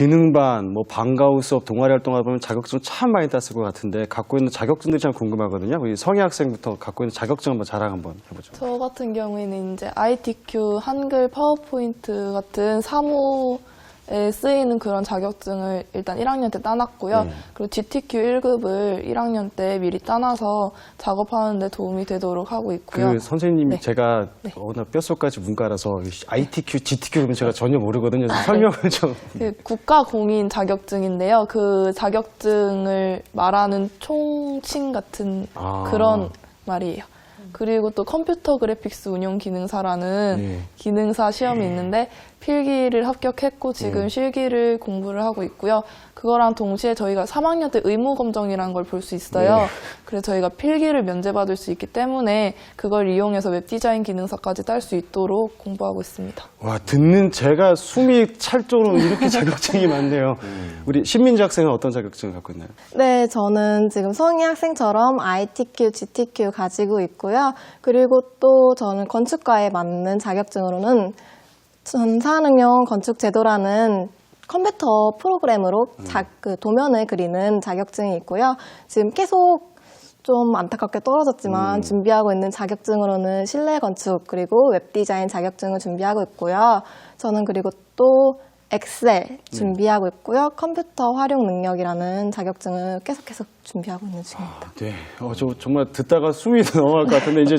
기능반, 뭐 방과후 수업, 동아리 활동하다 보면 자격증 참 많이 땄을 것 같은데 갖고 있는 자격증들이 참 궁금하거든요. 우리 성희 학생부터 갖고 있는 자격증 한번 자랑 한번 해보죠. 저 같은 경우에는 이제 ITQ, 한글, 파워포인트 같은 사무에 쓰이는 그런 자격증을 일단 1학년 때 따놨고요. 그리고 GTQ 1급을 1학년 때 미리 따놔서 작업하는 데 도움이 되도록 하고 있고요. 그 선생님이 네. 제가 워낙 뼛속까지 문과라서 ITQ, GTQ 그러면 제가 전혀 모르거든요. 설명을 좀. 그 국가공인 자격증인데요. 그 자격증을 말하는 총칭 같은 그런 말이에요. 그리고 또 컴퓨터 그래픽스 운용 기능사라는 네. 기능사 시험이 있는데 필기를 합격했고 지금 실기를 공부를 하고 있고요. 그거랑 동시에 저희가 3학년 때 의무 검정이라는 걸 볼 수 있어요. 네. 그래서 저희가 필기를 면제받을 수 있기 때문에 그걸 이용해서 웹디자인 기능사까지 딸 수 있도록 공부하고 있습니다. 와, 듣는 제가 숨이 찰 정도로 이렇게 자격증이 많네요. 우리 신민지 학생은 어떤 자격증을 갖고 있나요? 네, 저는 지금 성희 학생처럼 ITQ, GTQ 가지고 있고요. 그리고 또 저는 건축과에 맞는 자격증으로는 전산응용 건축제도라는 컴퓨터 프로그램으로 그 도면을 그리는 자격증이 있고요. 지금 계속 좀 안타깝게 떨어졌지만 준비하고 있는 자격증으로는 실내 건축 그리고 웹디자인 자격증을 준비하고 있고요. 저는 그리고 또 엑셀 준비하고 있고요. 컴퓨터 활용 능력이라는 자격증을 계속 준비하고 있는 중입니다. 네. 저 정말 듣다가 숨이 넘어갈 것 같은데 이제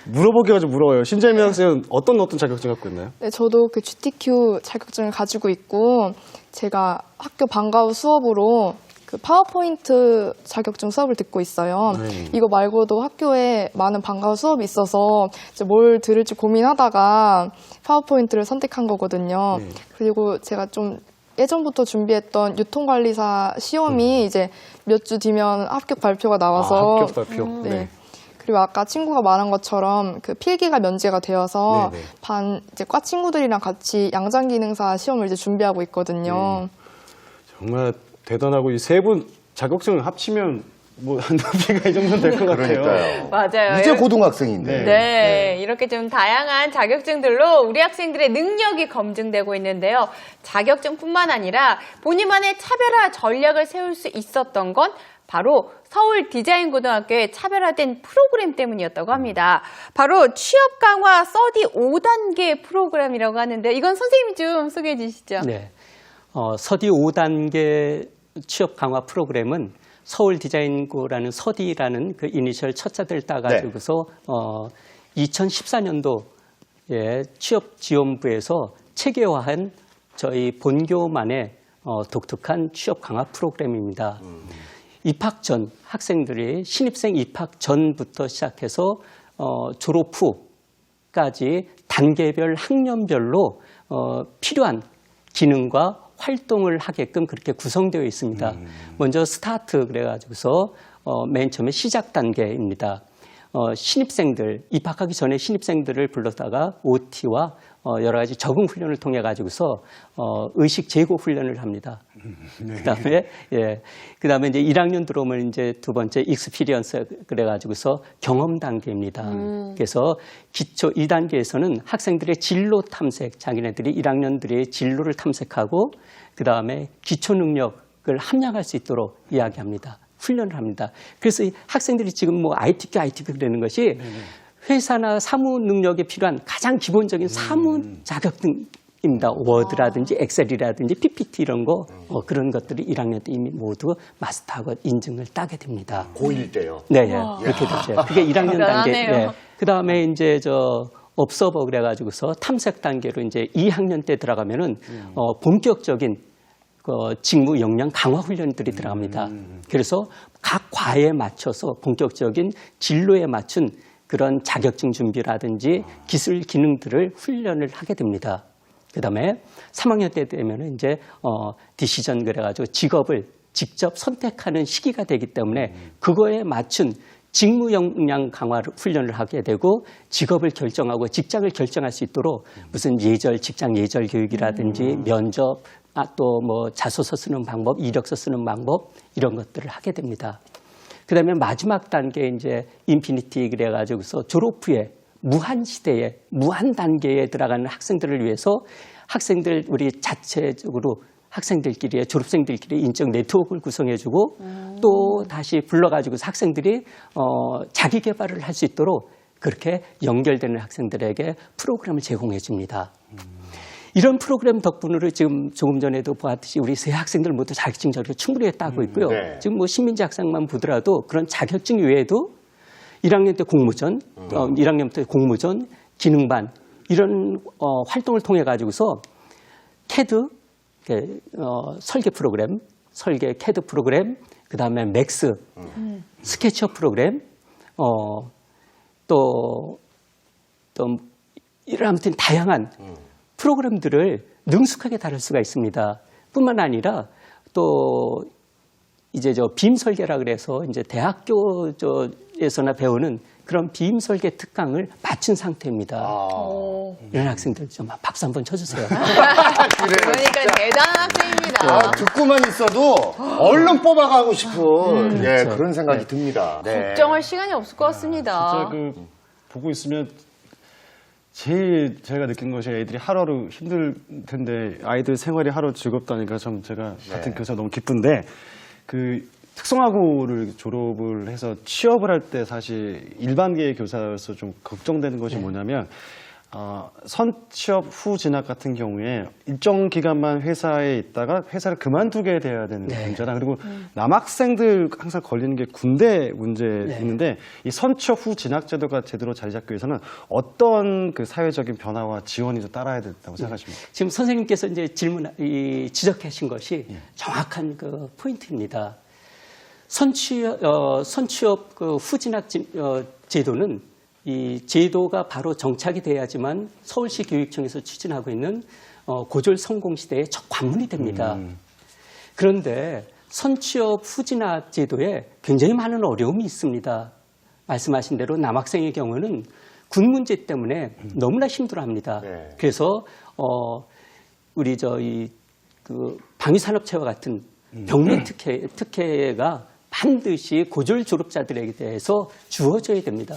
물어보기가 좀 무서워요. 신재미 학생은 어떤 자격증 갖고 있나요? 네, 저도 그 GTQ 자격증을 가지고 있고 제가 학교 방과후 수업으로 그 파워포인트 자격증 수업을 듣고 있어요. 이거 말고도 학교에 많은 방과후 수업이 있어서 이제 뭘 들을지 고민하다가 파워포인트를 선택한 거거든요. 그리고 제가 좀 예전부터 준비했던 유통관리사 시험이 이제 몇 주 뒤면 합격 발표가 나와서 합격 발표. 네. 그리고 아까 친구가 말한 것처럼 그 필기가 면제가 되어서 이제 과 친구들이랑 같이 양장기능사 시험을 이제 준비하고 있거든요. 정말 대단하고 이 세 분 자격증을 합치면 뭐 높이가 이 정도는 될 것 같아요. 그러니까요. 맞아요. 이제 고등학생인데. 네, 이렇게 좀 다양한 자격증들로 우리 학생들의 능력이 검증되고 있는데요. 자격증뿐만 아니라 본인만의 차별화 전략을 세울 수 있었던 건 바로 서울디자인고등학교의 차별화된 프로그램 때문이었다고 합니다. 바로 취업 강화 서디 5단계 프로그램이라고 하는데 이건 선생님이 좀 소개해 주시죠. 네. 서디 5단계 취업 강화 프로그램은 서울디자인고라는 서디라는 그 이니셜 첫자들 따가지고서 2014년도에 취업지원부에서 체계화한 저희 본교만의 독특한 취업 강화 프로그램입니다. 입학 전 학생들이 신입생 입학 전부터 시작해서 졸업 후까지 단계별 학년별로 필요한 기능과 활동을 하게끔 그렇게 구성되어 있습니다. 먼저 스타트 그래가지고서 맨 처음에 시작 단계입니다. 신입생들, 입학하기 전에 신입생들을 불렀다가 OT와 여러 가지 적응 훈련을 통해 가지고서 의식 제고 훈련을 합니다. 그다음에 이제 1학년 들어오면 이제 두 번째 익스피리언스 그래가지고서 경험 단계입니다. 그래서 기초 2단계에서는 학생들의 진로 탐색, 자기네들이 1학년들의 진로를 탐색하고 그다음에 기초 능력을 함양할 수 있도록 이야기합니다. 훈련을 합니다. 그래서 이 학생들이 지금 뭐 ITQ 그러는 것이 회사나 사무 능력에 필요한 가장 기본적인 사무 자격증입니다. 워드라든지 엑셀이라든지 PPT 이런 거 그런 것들이 1학년 때 이미 모두 마스터하고 인증을 따게 됩니다. 고1 때요? 네, 그렇게 되죠. 그게 1학년 단계. 대단하네요. 그다음에 이제 업서버 그래가지고서 탐색 단계로 이제 2학년 때 들어가면은 본격적인 직무 역량 강화 훈련들이 들어갑니다. 그래서 각 과에 맞춰서 본격적인 진로에 맞춘 그런 자격증 준비라든지 기술 기능들을 훈련을 하게 됩니다. 그다음에 3학년 때 되면은 이제 디시전 그래가지고 직업을 직접 선택하는 시기가 되기 때문에 그거에 맞춘 직무 역량 강화 훈련을 하게 되고 직업을 결정하고 직장을 결정할 수 있도록 무슨 직장 예절 교육이라든지 면접, 또 뭐 자소서 쓰는 방법, 이력서 쓰는 방법 이런 것들을 하게 됩니다. 그다음에 마지막 단계 이제 인피니티 그래가지고서 졸업 후에 무한 시대에 무한 단계에 들어가는 학생들을 위해서 학생들 우리 자체적으로 학생들끼리 졸업생들끼리 인적 네트워크를 구성해주고 또 다시 불러가지고 학생들이 자기 개발을 할 수 있도록 그렇게 연결되는 학생들에게 프로그램을 제공해 줍니다. 이런 프로그램 덕분으로 지금 조금 전에도 보았듯이 우리 새 학생들 모두 자격증 자료를 충분히 따고 있고요. 네. 지금 뭐 신민지 학생만 보더라도 그런 자격증 외에도 1학년 때 공모전, 1학년부터 공모전, 기능반 이런 활동을 통해 가지고서 CAD 설계 프로그램, 설계 CAD 프로그램, 그 다음에 맥스, 스케치업 프로그램, 또 이런 아무튼 다양한 프로그램들을 능숙하게 다룰 수가 있습니다. 뿐만 아니라 또 이제 빔 설계라 그래서 이제 대학교에서나 배우는 그런 빔 설계 특강을 마친 상태입니다. 이런 학생들 좀 박수 한번 쳐주세요. 그러니까 대단한 학생입니다. 듣고만 있어도 얼른 뽑아가고 싶은 그런 생각이 듭니다. 걱정할 시간이 없을 것 같습니다. 진짜 보고 있으면 제일 제가 느낀 것이 애들이 하루하루 힘들 텐데 아이들 생활이 하루 즐겁다니까 좀 제가 같은 교사 너무 기쁜데 특성화고를 졸업을 해서 취업을 할 때 사실 일반계의 교사로서 좀 걱정되는 것이 뭐냐면 선취업 후 진학 같은 경우에 일정 기간만 회사에 있다가 회사를 그만두게 돼야 되는 문제다. 그리고 남학생들 항상 걸리는 게 군대 문제 있는데 이 선취업 후 진학 제도가 제대로 자리 잡기 위해서는 어떤 사회적인 변화와 지원이 좀 따라야 된다고 생각하십니까? 지금 선생님께서 이제 지적하신 것이 정확한 포인트입니다. 선취업 후 진학 제도는 이 제도가 바로 정착이 돼야지만 서울시 교육청에서 추진하고 있는 고졸 성공 시대의 첫 관문이 됩니다. 그런데 선취업 후 진학 제도에 굉장히 많은 어려움이 있습니다. 말씀하신 대로 남학생의 경우는 군 문제 때문에 너무나 힘들어합니다. 그래서 우리 방위산업체와 같은 병리 특혜가 반드시 고졸 졸업자들에게 대해서 주어져야 됩니다.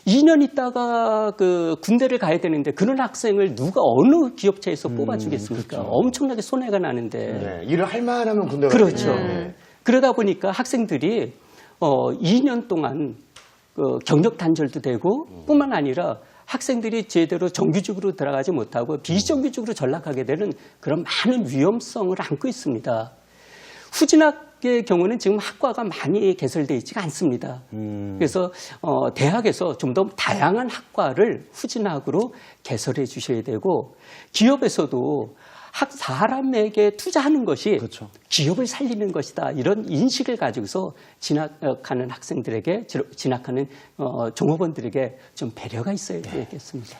2년 있다가 군대를 가야 되는데 그런 학생을 누가 어느 기업체에서 뽑아주겠습니까? 그렇죠. 엄청나게 손해가 나는데. 일을 할 만하면 군대 그렇죠. 그러다 보니까 학생들이 2년 동안 경력 단절도 되고 뿐만 아니라 학생들이 제대로 정규직으로 들어가지 못하고 비정규직으로 전락하게 되는 그런 많은 위험성을 안고 있습니다. 후진학의 경우는 지금 학과가 많이 개설되어 있지가 않습니다. 그래서 대학에서 좀 더 다양한 학과를 후진학으로 개설해 주셔야 되고 기업에서도 사람에게 투자하는 것이 그렇죠. 기업을 살리는 것이다. 이런 인식을 가지고서 진학하는 학생들에게 진학하는 종업원들에게 좀 배려가 있어야 되겠습니다.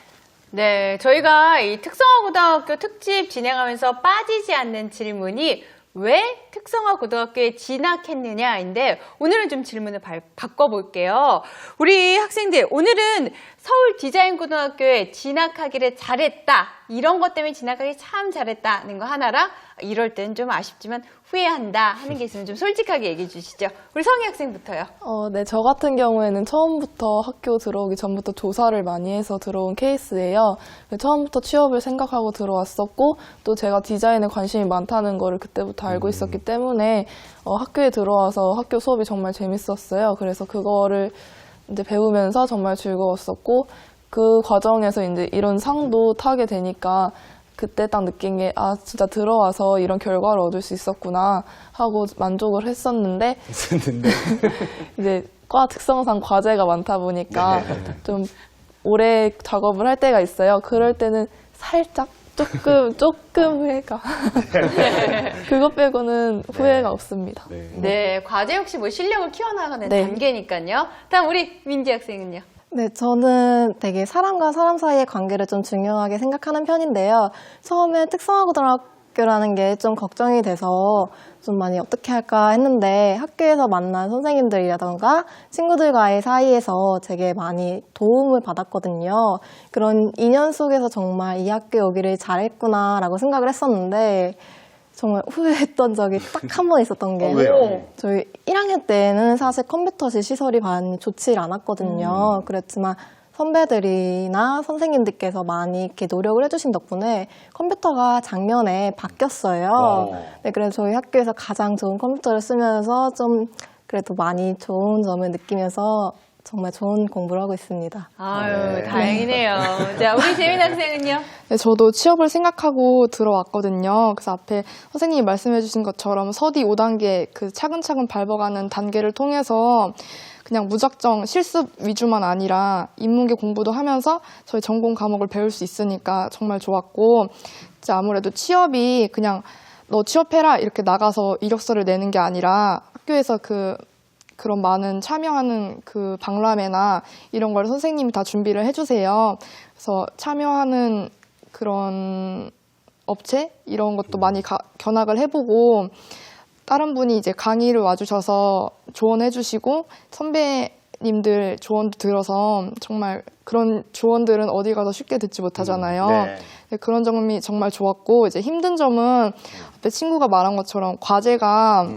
네, 저희가 이 특성화고등학교 특집 진행하면서 빠지지 않는 질문이 왜 특성화고등학교에 진학했느냐인데 오늘은 좀 질문을 바꿔볼게요. 우리 학생들 오늘은 서울디자인고등학교에 진학하기를 잘했다. 이런 것 때문에 진학하기 참 잘했다는 거 하나랑 이럴 땐 좀 아쉽지만 후회한다 하는 게 있으면 좀 솔직하게 얘기해 주시죠. 우리 성희 학생부터요. 네, 저 같은 경우에는 처음부터 학교 들어오기 전부터 조사를 많이 해서 들어온 케이스예요. 처음부터 취업을 생각하고 들어왔었고 또 제가 디자인에 관심이 많다는 거를 그때부터 알고 있었기 때문에 학교에 들어와서 학교 수업이 정말 재밌었어요. 그래서 그거를 이제 배우면서 정말 즐거웠었고 그 과정에서 이제 이런 상도 타게 되니까 그때 딱 느낀 게 진짜 들어와서 이런 결과를 얻을 수 있었구나 하고 만족을 했었는데 이제 과 특성상 과제가 많다 보니까 좀 오래 작업을 할 때가 있어요. 그럴 때는 살짝 조금 후회가 그것 빼고는 후회가 없습니다. 네, 과제 역시 뭐 실력을 키워나가는 네. 단계니까요. 다음 우리 민지 학생은요. 네, 저는 되게 사람과 사람 사이의 관계를 좀 중요하게 생각하는 편인데요. 처음에 특성화고등학교라는 게 좀 걱정이 돼서 좀 많이 어떻게 할까 했는데 학교에서 만난 선생님들이라던가 친구들과의 사이에서 되게 많이 도움을 받았거든요. 그런 인연 속에서 정말 이 학교에 오기를 잘했구나라고 생각을 했었는데 정말 후회했던 적이 딱 한 번 있었던 게 왜요? 저희 1학년 때는 사실 컴퓨터실 시설이 많이 좋지 않았거든요. 그랬지만 선배들이나 선생님들께서 많이 이렇게 노력을 해주신 덕분에 컴퓨터가 작년에 바뀌었어요. 네, 그래서 저희 학교에서 가장 좋은 컴퓨터를 쓰면서 좀 그래도 많이 좋은 점을 느끼면서 정말 좋은 공부를 하고 있습니다. 아유, 다행이네요. 자, 우리 재민 학생은요? 네, 저도 취업을 생각하고 들어왔거든요. 그래서 앞에 선생님이 말씀해 주신 것처럼 서디 5단계 그 차근차근 밟아가는 단계를 통해서 그냥 무작정 실습 위주만 아니라 인문계 공부도 하면서 저희 전공 과목을 배울 수 있으니까 정말 좋았고, 이제 아무래도 취업이 그냥 너 취업해라 이렇게 나가서 이력서를 내는 게 아니라 학교에서 그런 많은 참여하는 그 박람회나 이런 걸 선생님이 다 준비를 해주세요. 그래서 참여하는 그런 업체 이런 것도 많이 견학을 해보고, 다른 분이 이제 강의를 와주셔서 조언해주시고 선배님들 조언도 들어서 정말 그런 조언들은 어디 가서 쉽게 듣지 못하잖아요. 네, 그런 점이 정말 좋았고, 이제 힘든 점은 앞에 친구가 말한 것처럼 과제가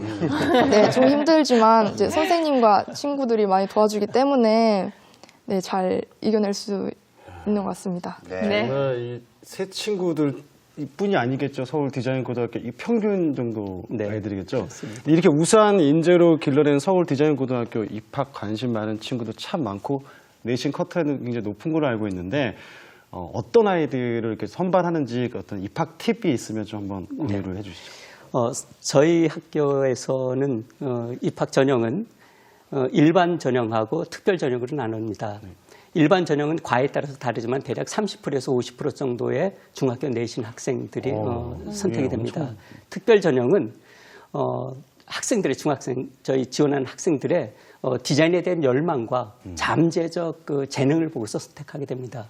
네, 좀 힘들지만 이제 선생님과 친구들이 많이 도와주기 때문에 네, 잘 이겨낼 수 있는 것 같습니다. 네. 정말 이 세 친구들 뿐이 아니겠죠. 서울 디자인고등학교 이 평균 정도 네, 아이들이겠죠. 이렇게 우수한 인재로 길러낸 서울 디자인고등학교 입학 관심 많은 친구도 참 많고 내신 커트는 굉장히 높은 걸로 알고 있는데 어떤 아이들을 이렇게 선발하는지 어떤 입학 팁이 있으면 좀 한번 공유를 해주시죠. 저희 학교에서는 입학 전형은 일반 전형하고 특별 전형으로 나눕니다. 일반 전형은 과에 따라서 다르지만 대략 30%에서 50% 정도의 중학교 내신 학생들이 선택이 됩니다. 특별 전형은 학생들의 저희 지원하는 학생들의 디자인에 대한 열망과 잠재적 그 재능을 보고서 선택하게 됩니다.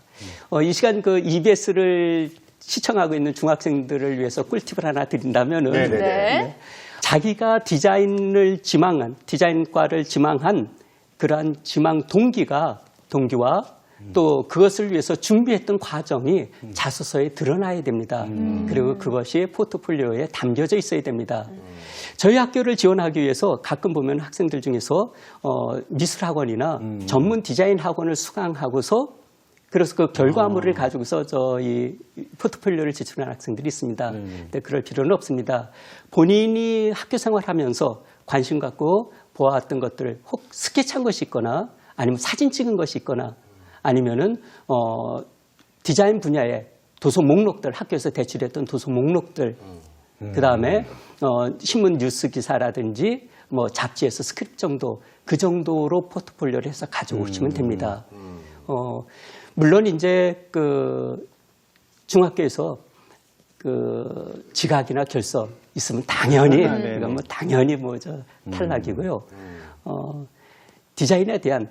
이 시간 그 EBS를 시청하고 있는 중학생들을 위해서 꿀팁을 하나 드린다면은 네. 자기가 디자인과를 지망한 그러한 지망 동기와 또 그것을 위해서 준비했던 과정이 자소서에 드러나야 됩니다. 그리고 그것이 포트폴리오에 담겨져 있어야 됩니다. 저희 학교를 지원하기 위해서 가끔 보면 학생들 중에서 미술학원이나 전문 디자인 학원을 수강하고서 그래서 그 결과물을 가지고서 저희 포트폴리오를 제출하는 학생들이 있습니다. 근데 그럴 필요는 없습니다. 본인이 학교 생활하면서 관심 갖고 보아왔던 것들, 혹 스케치한 것이 있거나 아니면 사진 찍은 것이 있거나 아니면은 디자인 분야의 도서 목록들, 학교에서 제출했던 도서 목록들, 그 다음에 신문 뉴스 기사라든지 뭐 잡지에서 스크립트 정도, 그 정도로 포트폴리오를 해서 가져오시면 됩니다. 물론 이제 그 중학교에서 그 지각이나 결석 있으면 당연히 이건 뭐 당연히 탈락이고요. 디자인에 대한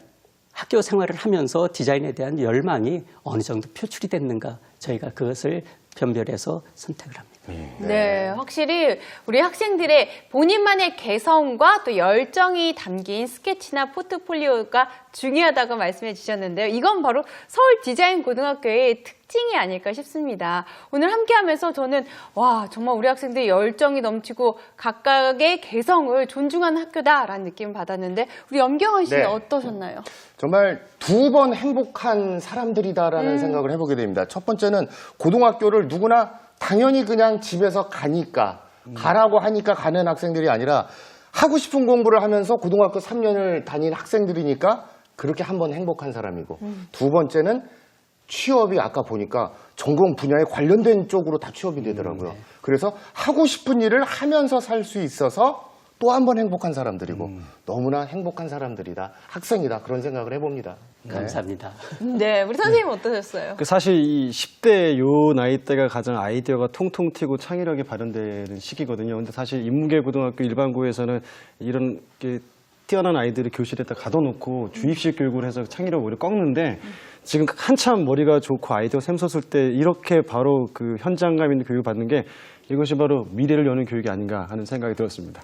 학교 생활을 하면서 디자인에 대한 열망이 어느 정도 표출이 됐는가 저희가 그것을 변별해서 선택을 합니다. 네, 확실히 우리 학생들의 본인만의 개성과 또 열정이 담긴 스케치나 포트폴리오가 중요하다고 말씀해 주셨는데요. 이건 바로 서울 디자인고등학교의 특징이 아닐까 싶습니다. 오늘 함께하면서 저는 와, 정말 우리 학생들이 열정이 넘치고 각각의 개성을 존중하는 학교다라는 느낌을 받았는데 우리 염경원 씨는 어떠셨나요? 정말 두 번 행복한 사람들이다라는 생각을 해보게 됩니다. 첫 번째는 고등학교를 누구나 당연히 그냥 집에서 가라고 하니까 가는 학생들이 아니라 하고 싶은 공부를 하면서 고등학교 3년을 다닌 학생들이니까 그렇게 한 번 행복한 사람이고, 두 번째는 취업이 아까 보니까 전공 분야에 관련된 쪽으로 다 취업이 되더라고요. 그래서 하고 싶은 일을 하면서 살 수 있어서 또 한 번 행복한 사람들이고 너무나 행복한 사람들이다, 학생이다, 그런 생각을 해봅니다. 감사합니다. 네, 우리 선생님 어떠셨어요? 사실 이 10대 요 나이 때가 가장 아이디어가 통통 튀고 창의력이 발현되는 시기거든요. 근데 사실 인문계 고등학교 일반고에서는 이런 게 뛰어난 아이들을 교실에다 가둬놓고 주입식 교육을 해서 창의력을 오히려 꺾는데, 지금 한참 머리가 좋고 아이디어 샘솟을 때 이렇게 바로 그 현장감 있는 교육을 받는 게 이것이 바로 미래를 여는 교육이 아닌가 하는 생각이 들었습니다.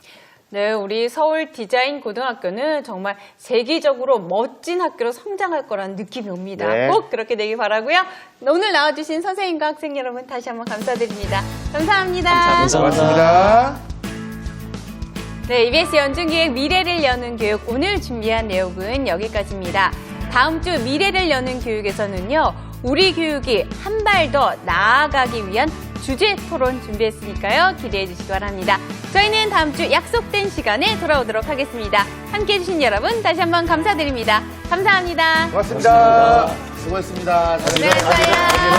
네, 우리 서울 디자인 고등학교는 정말 세계적으로 멋진 학교로 성장할 거라는 느낌이 옵니다. 네. 꼭 그렇게 되길 바라고요. 오늘 나와주신 선생님과 학생 여러분 다시 한번 감사드립니다. 감사합니다. 고맙습니다. 네, EBS 연중기획 미래를 여는 교육 오늘 준비한 내용은 여기까지입니다. 다음 주 미래를 여는 교육에서는요, 우리 교육이 한 발 더 나아가기 위한 주제 토론 준비했으니까요. 기대해 주시기 바랍니다. 저희는 다음 주 약속된 시간에 돌아오도록 하겠습니다. 함께해 주신 여러분 다시 한번 감사드립니다. 감사합니다. 고맙습니다. 수고했습니다. 수고했어요.